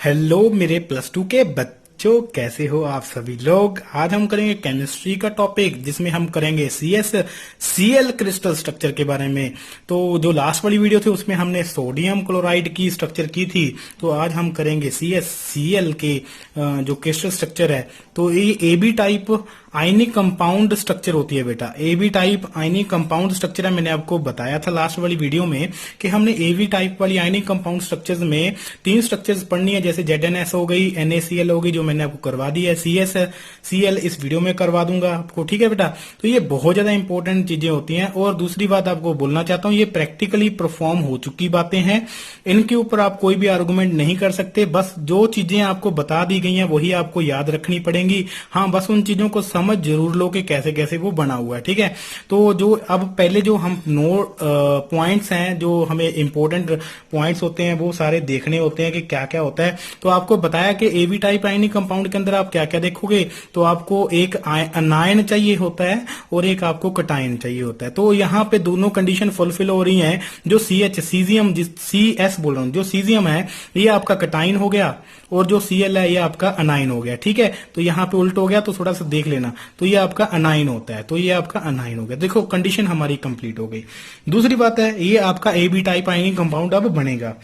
Hello मेरे plus two के बच्चों, कैसे हो आप सभी लोग। आज हम करेंगे केमिस्ट्री का टॉपिक, जिसमें हम करेंगे सीएल क्रिस्टल स्ट्रक्चर के बारे में। तो जो लास्ट वाली वीडियो थी उसमें हमने सोडियम क्लोराइड की स्ट्रक्चर की थी, तो आज हम करेंगे सीएल के जो क्रिस्टल स्ट्रक्चर है। तो ये AB type ionic compound structure होती है बेटा। AB type ionic compound structure है, मैंने आपको बताया था लास्ट वाली वीडियो में कि हमने एबी टाइप वाली आयनिक कंपाउंड स्ट्रक्चर्स में 3 स्ट्रक्चर्स पढ़नी है, जैसे ZnS हो गई, NaCl हो गई, जो मैंने आपको करवा दी है। CL इस वीडियो में करवा दूंगा आपको, ठीक है बेटा। तो ये बहुत ज्यादा इंपॉर्टेंट चीजें होती हैं। और दूसरी बात आपको बोलना चाहता हूं, ये प्रैक्टिकली परफॉर्म हो चुकी बातें हैं, इनके ऊपर आप कोई भी आर्गुमेंट नहीं कर सकते। बस जो चीजें आपको बता दी गई हैं वही आपको याद रखनी पड़ेंगी। हाँ, बस उन चीजों को समझ जरूर लो कि कैसे कैसे वो बना हुआ है, ठीक है। तो जो अब पहले जो हम पॉइंट्स हैं, जो हमें इंपॉर्टेंट पॉइंट्स होते हैं, वो सारे देखने होते हैं कि क्या क्या होता है। तो आपको बताया कि एबी टाइप आयनिक कंपाउंड के अंदर आप क्या क्या देखोगे। तो आपको एक अनायन चाहिए होता है और एक आपको कटायन चाहिए होता है। तो यहाँ पे दोनों कंडीशन फुलफिल हो रही हैं। जो सीजियम CS बोल रहा हूं, जो सीजियम है ये आपका कटायन हो गया, और जो Cl है ये आपका अनाइन हो गया, ठीक है। तो यहाँ पे उल्ट हो गया, तो थोड़ा सा देख लेना। तो ये आपका अनाइन होता है, तो ये आपका अनाइन हो गया। देखो कंडीशन हमारी कंप्लीट हो गई। दूसरी बात है, ये आपका एबी टाइप आयनिक कंपाउंड अब बनेगा।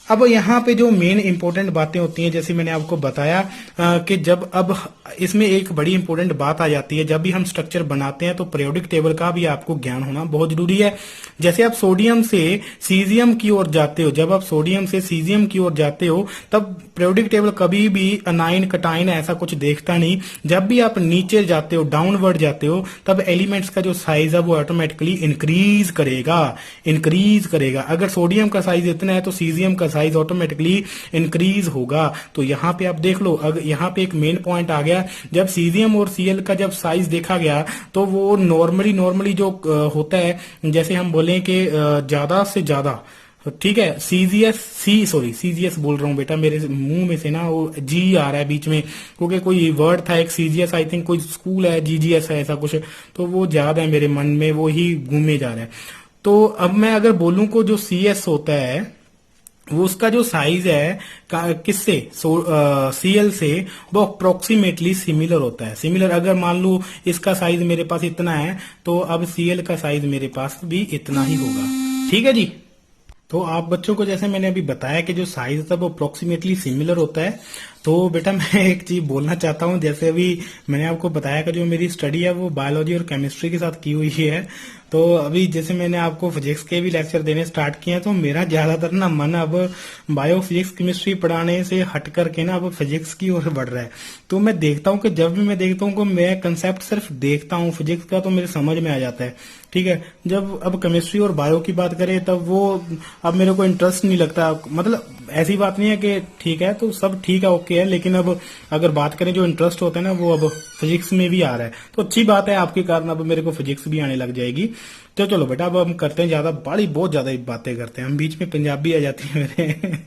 अब यहाँ पे जो मेन इंपॉर्टेंट बातें होती हैं, जैसे मैंने आपको बताया कि जब अब इसमें एक बड़ी इंपॉर्टेंट बात आ जाती है, जब भी हम स्ट्रक्चर बनाते हैं तो पीरियोडिक टेबल का भी आपको ज्ञान होना बहुत जरूरी है। जैसे आप सोडियम से सीजियम की ओर जाते हो, जब आप सोडियम से सीजियम की ओर जाते हो, तब पीरियोडिक टेबल कभी भी अनाइन कटाइन ऐसा कुछ देखता नहीं। जब भी आप नीचे जाते हो, डाउनवर्ड जाते हो, तब एलिमेंट्स का जो साइज है वो ऑटोमेटिकली इंक्रीज करेगा। अगर सोडियम का साइज इतना है तो सीजियम का साइज ऑटोमेटिकली इंक्रीज होगा। तो यहाँ पे आप देख लो, अगर यहाँ पे एक मेन पॉइंट आ गया, जब सीजियम और Cl का जब साइज देखा गया तो वो नॉर्मली जो होता है, जैसे हम बोलें कि ज्यादा से ज्यादा, ठीक है, सीजीएस बोल रहा हूँ बेटा, मेरे मुंह में से ना वो जी आ रहा है बीच में, क्योंकि कोई वर्ड था एक सीजीएस, आई थिंक कोई स्कूल है, GGS है ऐसा कुछ, तो वो याद है मेरे मन में, वो ही घूमे जा रहा है। तो अब मैं अगर बोलूं को जो CS होता है वो उसका जो साइज है किससे Cl से, वो अप्रोक्सीमेटली सिमिलर होता है। सिमिलर अगर मान लो इसका साइज मेरे पास इतना है, तो अब Cl का साइज मेरे पास भी इतना ही होगा, ठीक है जी। तो आप बच्चों को जैसे मैंने अभी बताया कि जो साइज था वो अप्रोक्सीमेटली सिमिलर होता है। तो बेटा मैं एक चीज बोलना चाहता हूँ, जैसे अभी मैंने आपको बताया कि जो मेरी स्टडी है वो बायोलॉजी और केमिस्ट्री के साथ की हुई है। तो अभी जैसे मैंने आपको फिजिक्स के भी लेक्चर देने स्टार्ट किए हैं, तो मेरा ज्यादातर ना मन अब बायो फिजिक्स केमिस्ट्री पढ़ाने से हट करके ना अब फिजिक्स की ओर बढ़ रहा है। तो मैं देखता हूँ कि जब भी मैं देखता हूँ कि मैं कंसेप्ट सिर्फ देखता हूँ फिजिक्स का, तो मेरे समझ में आ जाता है, ठीक है। जब अब केमिस्ट्री और बायो की बात करें, तब वो अब मेरे को इंटरेस्ट नहीं लगता। मतलब ऐसी बात नहीं है कि ठीक है तो सब ठीक है, ओके है, लेकिन अब अगर बात करें जो इंटरेस्ट होता है ना, वो अब फिजिक्स में भी आ रहा है। तो अच्छी बात है, आपके कारण अब मेरे को फिजिक्स भी आने लग जाएगी। तो चलो बेटा, अब हम करते हैं बहुत ज्यादा बातें करते हैं हम, बीच में पंजाबी आ जाती है मेरे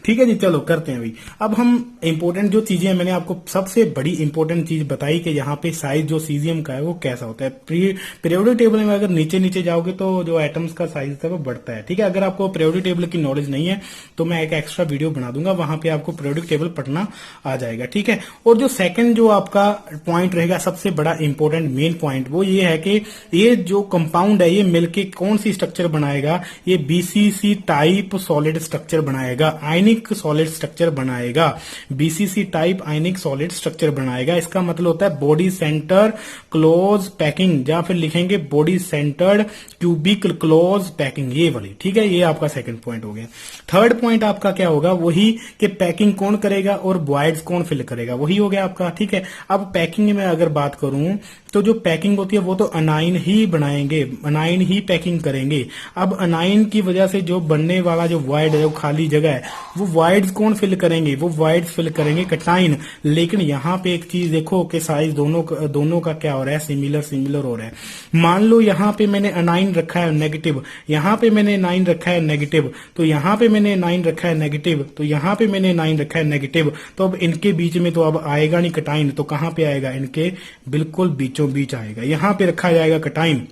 ठीक है जी, चलो करते हैं अभी। अब हम इंपॉर्टेंट जो चीजें हैं, मैंने आपको सबसे बड़ी इंपॉर्टेंट चीज बताई कि यहाँ पे साइज जो सीजियम का है वो कैसा होता है। पीरियोडिक टेबल में अगर नीचे जाओगे तो जो एटम्स का साइज है वो बढ़ता है, ठीक है। अगर आपको पीरियोडिक टेबल की नॉलेज नहीं है तो मैं एक एक्स्ट्रा वीडियो बना दूंगा, वहां पे आपको पीरियोडिक टेबल पढ़ना आ जाएगा, ठीक है। और जो सेकंड जो आपका पॉइंट रहेगा, सबसे बड़ा इंपॉर्टेंट मेन पॉइंट, वो ये है कि ये जो कंपाउंड है ये मिलके कौन सी स्ट्रक्चर बनाएगा, ये BCC टाइप सॉलिड स्ट्रक्चर बनाएगा, आयनिक सॉलिड स्ट्रक्चर बनाएगा, BCC टाइप आयनिक सॉलिड स्ट्रक्चर बनाएगा। इसका मतलब होता है बॉडी सेंटर क्लोज पैकिंग, या फिर लिखेंगे body centred cubic close packing, ये वाली, ठीक है। ये आपका सेकंड पॉइंट हो गया। थर्ड पॉइंट आपका क्या होगा, वही कि पैकिंग कौन करेगा और वॉइड्स कौन फिल करेगा, वही हो गया आपका, ठीक है। अब पैकिंग में अगर बात करूं तो जो पैकिंग होती है वो तो अनाइन ही बनाएंगे, अनाइन ही पैकिंग करेंगे। अब अनाइन की वजह से जो बनने वाला जो वॉइड है, जो खाली जगह है, वो वॉइड्स कौन फिल करेंगे, वो वॉइड्स फिल करेंगे कटाइन। लेकिन यहाँ पे एक चीज देखो कि साइज दोनों का क्या हो रहा है, सिमिलर हो रहा है। मान लो यहाँ पे मैंने अनाइन रखा है नेगेटिव, यहाँ पे मैंने 9 रखा है नेगेटिव, तो यहाँ पे मैंने 9 रखा है नेगेटिव, तो यहाँ पे मैंने 9 रखा है नेगेटिव। तो अब इनके बीच में तो अब आएगा नहीं कटाइन, तो कहां पे आएगा, इनके बिल्कुल बीचों बीच आएगा, यहां पे रखा जाएगा कटाइन।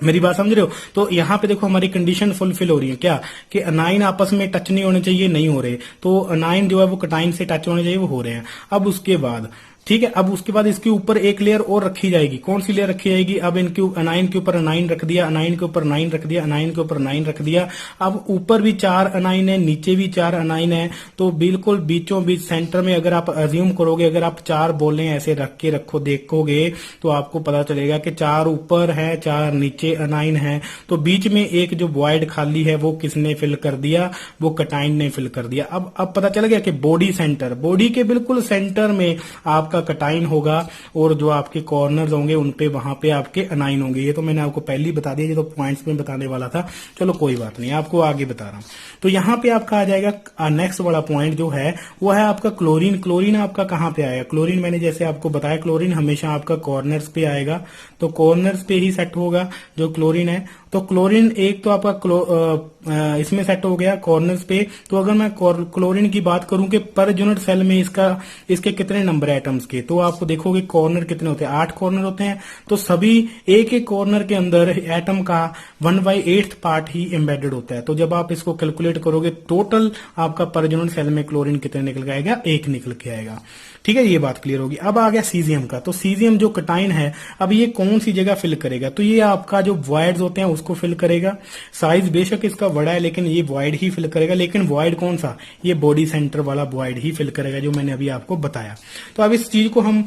मेरी बात समझ रहे हो? तो यहाँ पे देखो हमारी कंडीशन फुलफिल हो रही है क्या, कि अनाइन आपस में टच नहीं होने चाहिए, नहीं हो रहे, तो अनाइन जो है वो कटाइन से टच होने चाहिए, वो हो रहे हैं। अब उसके बाद ठीक है, अब उसके बाद इसके ऊपर एक लेयर और रखी जाएगी। कौन सी लेयर रखी जाएगी? अब इनके अनाइन के ऊपर अनाइन रख दिया, अनाइन के ऊपर अनाइन रख दिया, अनाइन के ऊपर अनाइन रख दिया। अब ऊपर भी 4 अनाइन है, नीचे भी 4 अनाइन है, तो बिल्कुल बीचों बीच सेंटर में अगर आप अज्यूम करोगे, अगर आप 4 बोले ऐसे रख के रखो देखोगे तो आपको पता चलेगा कि 4 ऊपर है, 4 नीचे अनाइन है। तो बीच में एक जो वॉइड खाली है वो किसने फिल कर दिया? वो कटाइन ने फिल कर दिया। अब पता चल गया कि बॉडी सेंटर, बॉडी के बिल्कुल सेंटर में आपका कटाइन होगा और जो आपके कॉर्नर्स होंगे उन पे वहां पे आपके अनाइन होंगे। ये तो मैंने आपको पहले ही बता दिया, ये तो पॉइंट्स में बताने वाला था। चलो कोई बात नहीं, आपको आगे बता रहा हूं। तो यहां पे आपका आ जाएगा नेक्स्ट वाला पॉइंट जो है वो है आपका क्लोरीन। क्लोरीन आपका कहां पे आएगा? क्लोरीन मैंने जैसे आपको बताया, क्लोरीन हमेशा आपका कॉर्नर्स पे आएगा, तो कॉर्नर्स पे ही सेट होगा जो क्लोरीन है। तो क्लोरीन एक तो आपका इसमें सेट हो गया कॉर्नर्स पे। तो अगर मैं क्लोरीन की बात करूं कि पर यूनिट सेल में इसके कितने नंबर है एटम्स के, तो आपको देखोगे कॉर्नर कितने होते हैं? 8 कॉर्नर होते हैं। तो सभी एक एक कॉर्नर के अंदर एटम का 1/8 पार्ट ही एम्बेडेड होता है। तो जब आप इसको कैलकुलेट करोगे टोटल आपका पर यूनिट सेल में क्लोरीन कितने निकल के आएगा? 1 निकल के आएगा। ठीक है, ये बात क्लियर होगी। अब आ गया सीजियम का। तो सीजियम जो कटाइन है, अब ये कौन सी जगह फिल करेगा? तो ये आपका जो वॉइड्स होते हैं उसको फिल करेगा। साइज बेशक इसका बड़ा है लेकिन ये वॉइड ही फिल करेगा। लेकिन वॉइड कौन सा? ये बॉडी सेंटर वाला वॉइड ही फिल करेगा जो मैंने अभी आपको बताया। तो अब इस चीज को हम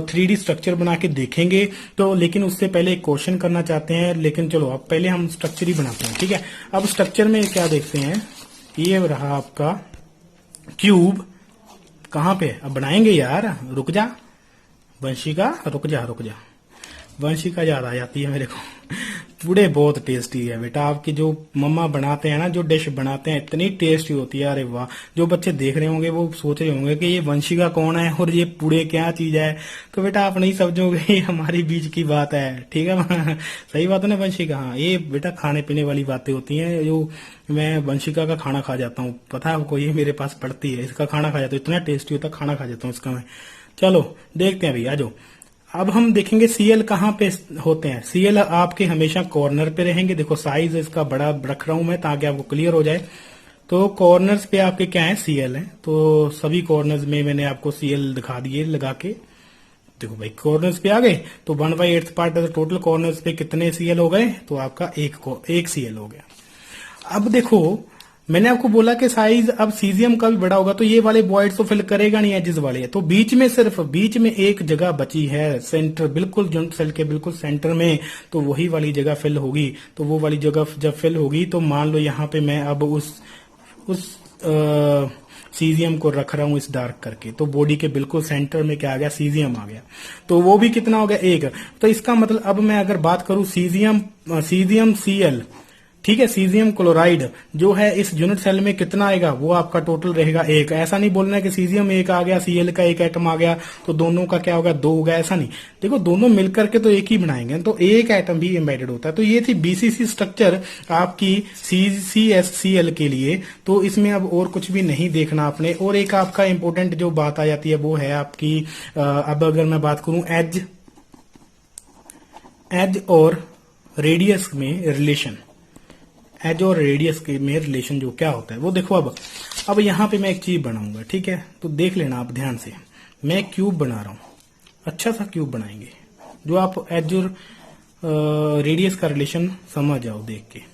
3D स्ट्रक्चर बना के देखेंगे। तो लेकिन उससे पहले एक क्वेश्चन करना चाहते हैं, लेकिन चलो अब पहले हम स्ट्रक्चर ही बनाते हैं। ठीक है, अब स्ट्रक्चर में क्या देखते हैं? ये रहा आपका क्यूब। कहां पे अब बनाएंगे यार? रुक जा वंशिका, रुक जा वंशिका याद आ जाती है मेरे को। पूड़े बहुत टेस्टी है बेटा, आपकी जो मम्मा बनाते हैं ना, जो डिश बनाते हैं इतनी टेस्टी होती है, अरे वाह। जो बच्चे देख रहे होंगे वो सोच रहे होंगे कि ये वंशिका कौन है और ये पूड़े क्या चीज है। तो बेटा आप नहीं समझोगे, ये हमारी बीच की बात है। ठीक है सही बात है ना वंशिका? हाँ, ये बेटा खाने पीने वाली बातें होती हैं। जो मैं वंशिका का खाना खा जाता हूँ, पता है आपको, ये मेरे पास पड़ती है, इसका खाना खा जाता हूँ, इतना टेस्टी होता है, खाना खा जाता हूँ इसका मैं। चलो देखते हैं भैया। जो अब हम देखेंगे सीएल कहाँ पे होते हैं। सीएल आपके हमेशा कॉर्नर पे रहेंगे। देखो साइज इसका बड़ा रख रहा हूं मैं ताकि आपको क्लियर हो जाए। तो कॉर्नर्स पे आपके क्या है? सीएल है। तो सभी कॉर्नर्स में मैंने आपको सीएल दिखा दिए लगा के। देखो भाई कॉर्नर्स पे आ गए, तो 1/8 पार्ट टोटल कॉर्नर्स पे कितने सीएल हो गए? तो आपका एक सीएल हो गया। अब देखो मैंने आपको बोला कि साइज अब सीजियम का भी बड़ा होगा, तो ये वाले वॉइड्स तो फिल करेगा नहीं, एजिस वाले है। तो बीच में एक जगह बची है, सेंटर बिल्कुल यूनिट सेल के बिल्कुल सेंटर में, तो वही वाली जगह फिल होगी। तो वो वाली जगह जब फिल होगी तो मान लो यहाँ पे मैं अब उस सीजियम को रख रहा हूं इस डार्क करके। तो बॉडी के बिल्कुल सेंटर में क्या आ गया? सीजियम आ गया। तो वो भी कितना हो गया? 1। तो इसका मतलब अब मैं अगर बात करूं सीजियम सीएल, ठीक है, सीजियम क्लोराइड जो है इस यूनिट सेल में कितना आएगा? वो आपका टोटल रहेगा 1। ऐसा नहीं बोलना है कि सीजियम 1 आ गया, सीएल का 1 एटम आ गया तो दोनों का क्या होगा? 2 होगा, ऐसा नहीं। देखो दोनों मिलकर के तो एक ही बनाएंगे, तो एक एटम भी एम्बेडेड होता है। तो ये थी बीसीसी स्ट्रक्चर आपकी CCSCl के लिए। तो इसमें अब और कुछ भी नहीं देखना आपने। और एक आपका इंपॉर्टेंट जो बात आ जाती है वो है आपकी अब अगर मैं बात करूं एज और रेडियस में रिलेशन, एज और रेडियस के में रिलेशन जो क्या होता है वो देखो। अब यहां पे मैं एक चीज बनाऊंगा, ठीक है, तो देख लेना आप ध्यान से। मैं क्यूब बना रहा हूं, अच्छा सा क्यूब बनाएंगे जो आप एज और रेडियस का रिलेशन समझ जाओ देख के।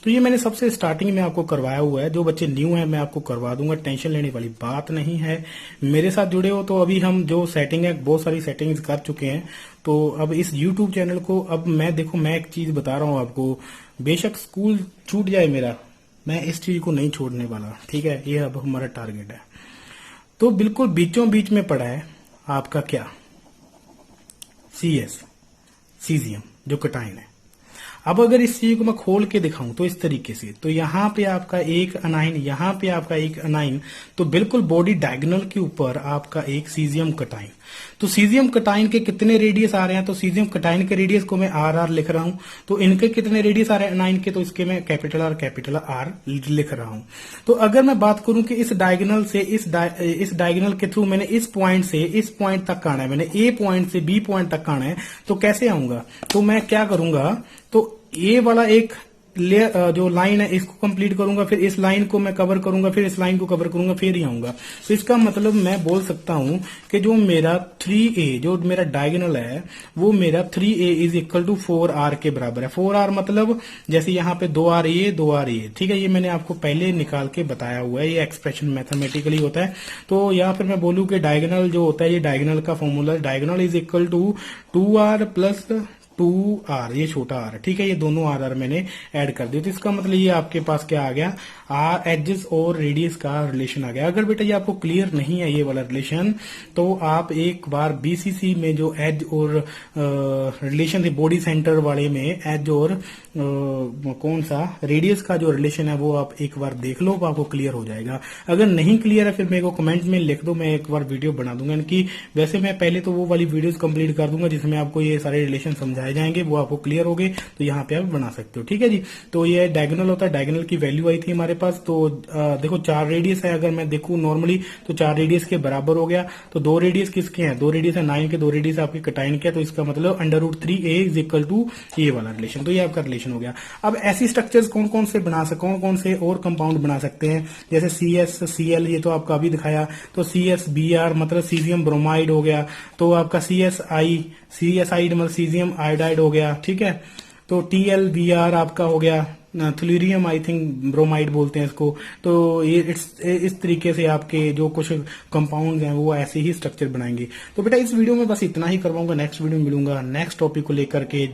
तो ये मैंने सबसे स्टार्टिंग में आपको करवाया हुआ है। जो बच्चे न्यू हैं मैं आपको करवा दूंगा, टेंशन लेने वाली बात नहीं है। मेरे साथ जुड़े हो तो अभी हम जो सेटिंग है बहुत सारी सेटिंग्स कर चुके हैं। तो अब इस YouTube चैनल को अब मैं देखो मैं एक चीज बता रहा हूं आपको, बेशक स्कूल छूट जाए मेरा, मैं इस चीज को नहीं छोड़ने वाला। ठीक है, ये अब हमारा टारगेट है। तो बिल्कुल बीचों बीच में पड़ा है आपका क्या? सीजियम जो कटाइन है। अब अगर इस चीज को मैं खोल के दिखाऊं तो इस तरीके से, तो यहां पे आपका एक अनाइन, यहां पे आपका एक अनाइन, तो बिल्कुल बॉडी डायगोनल के ऊपर आपका एक सीजियम कटाइन। तो सीजियम कटाइन के कितने रेडियस आ रहे हैं? तो सीजियम कटाइन के रेडियस को मैं RR लिख रहा हूं। तो इनके कितने रेडियस आ रहे हैं अनाइन के? तो इसके मैं कैपिटल R लिख रहा हूं। तो अगर मैं बात करूं कि इस डायगोनल से इस डायगोनल के थ्रू मैंने इस पॉइंट से इस पॉइंट तक आना है, मैंने A पॉइंट से B पॉइंट तक आना है, तो कैसे आऊंगा? तो मैं क्या करूंगा ये वाला एक जो लाइन है इसको कंप्लीट करूंगा, फिर इस लाइन को मैं कवर करूंगा, फिर इस लाइन को कवर करूंगा, फिर ही आऊंगा। तो इसका मतलब मैं बोल सकता हूं कि जो मेरा 3a जो मेरा डायगोनल है वो मेरा 3a is equal to 4r के बराबर है। 4r मतलब जैसे यहाँ पे 2r ये 2r ये, ठीक है, ये मैंने आपको पहले निकाल के बताया हुआ है, ये एक्सप्रेशन मैथमेटिकली होता है। तो यहाँ पर मैं बोलूं कि डायगोनल जो होता है, ये डायगोनल का formula, diagonal is equal to 2r plus 2r, ये छोटा r, ठीक है, ये दोनों r मैंने ऐड कर दिए। तो इसका मतलब ये आपके पास क्या आ गया, आर एजेस और रेडियस का रिलेशन आ गया। अगर बेटा ये आपको क्लियर नहीं है ये वाला रिलेशन, तो आप एक बार बीसीसी में जो एज और रिलेशन थे बॉडी सेंटर वाले में, एज और कौन सा रेडियस का जो रिलेशन है वो आप एक बार देख लो, आपको क्लियर हो जाएगा। अगर नहीं क्लियर है फिर मेरे को कमेंट में लिख दो, मैं एक बार वीडियो बना दूंगा इनकी। वैसे मैं पहले तो वो वाली वीडियोस कंप्लीट कर दूंगा जिसमें आपको ये सारे रिलेशन समझाए जाएंगे, वो आपको क्लियर हो गए तो यहाँ पे आप बना सकते हो, ठीक है जी। तो ये डायगोनल होता है, डायगोनल की वैल्यू आई थी हमारे पास। तो देखो 4 रेडियस है, अगर मैं देखूं नॉर्मली तो 4 रेडियस के बराबर हो गया। तो 2 रेडियस किसके हैं, 2 रेडियस है 9 के, 2 रेडियस आपके कटाइन के, तो इसका मतलब √3a इज इक्वल टू ये वाला रिलेशन। तो ये आपका रिलेशन हो गया। अब ऐसी स्ट्रक्चर्स कौन कौन से बना सकते, कौन कौन से और कंपाउंड बना सकते हैं, जैसे CS ये तो आपका अभी दिखाया। तो CSBr मतलब सीजियम ब्रोमाइड हो गया। तो आपका CSI मतलब सीजियम आयोडाइड हो गया, ठीक है। तो TLBr आपका हो गया थ्यूरियम, आई थिंक ब्रोमाइड बोलते हैं इसको। तो ये इस तरीके से आपके जो कुछ कंपाउंड हैं वो ऐसे ही स्ट्रक्चर बनाएंगे। तो बेटा इस वीडियो में बस इतना ही करवाऊंगा, नेक्स्ट वीडियो में मिलूंगा नेक्स्ट टॉपिक को लेकर के,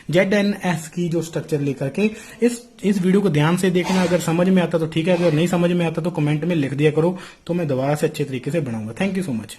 ZNS की जो स्ट्रक्चर लेकर के। इस वीडियो को ध्यान से देखना, अगर समझ में आता तो ठीक है, अगर नहीं समझ में आता तो कमेंट में लिख दिया करो, तो मैं दोबारा से अच्छे तरीके से बनाऊंगा। Thank you so much.